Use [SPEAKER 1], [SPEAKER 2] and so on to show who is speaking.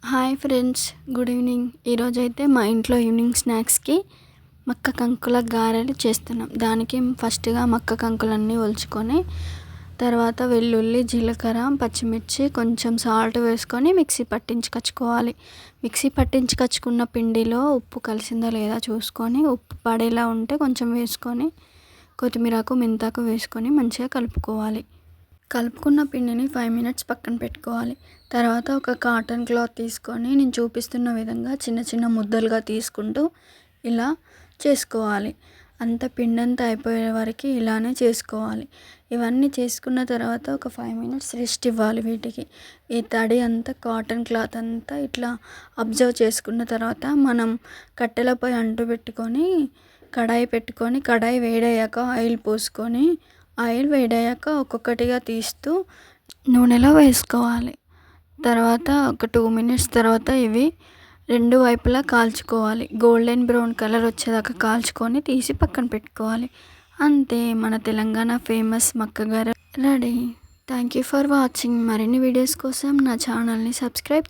[SPEAKER 1] Hi friends, good evening. ఈరోజైతే మా ఇంట్లో ఈవినింగ్ స్నాక్స్కి మక్క కంకుల గారెలు చేస్తున్నాం. దానికి ఫస్ట్గా మక్క కంకులన్నీ ఒలుచుకొని తర్వాత వెల్లుల్లి, జీలకర్ర, పచ్చిమిర్చి, కొంచెం సాల్ట్ వేసుకొని మిక్సీ పట్టించుకొచ్చుకోవాలి. మిక్సీ పట్టించుకొచ్చుకున్న పిండిలో ఉప్పు కలిసిందా లేదా చూసుకొని, ఉప్పు పడేలా ఉంటే కొంచెం వేసుకొని కొత్తిమీరకు, మెంతాకు వేసుకొని మంచిగా కలుపుకోవాలి. కలుపుకున్న పిండిని 5 మినిట్స్ పక్కన పెట్టుకోవాలి. తర్వాత ఒక కాటన్ క్లాత్ తీసుకొని నేను చూపిస్తున్న విధంగా చిన్న చిన్న ముద్దలుగా తీసుకుంటూ ఇలా చేసుకోవాలి. అంత పిండంతా అయిపోయే వరకు ఇలానే చేసుకోవాలి. ఇవన్నీ చేసుకున్న తర్వాత ఒక 5 మినిట్స్ రెస్ట్ ఇవ్వాలి వీటికి. ఈ తడి అంతా కాటన్ క్లాత్ అంతా ఇట్లా అబ్జర్వ్ చేసుకున్న తర్వాత మనం కట్టెలపై అంటు పెట్టుకొని కడాయి వేడయ్యాక ఆయిల్ పోసుకొని ఆయిల్ వేడయ్యాక ఒక్కొక్కటిగా తీస్తూ నూనెలో వేసుకోవాలి. తర్వాత ఒక 2 మినిట్స్ తర్వాత ఇవి రెండు వైపులా కాల్చుకోవాలి. గోల్డెన్ బ్రౌన్ కలర్ వచ్చేదాకా కాల్చుకొని తీసి పక్కన పెట్టుకోవాలి. అంతే, మన తెలంగాణ ఫేమస్ మక్క గారె ready. Thank you for watching. మరిన్ని వీడియోస్ కోసం నా ఛానల్ని సబ్స్క్రైబ్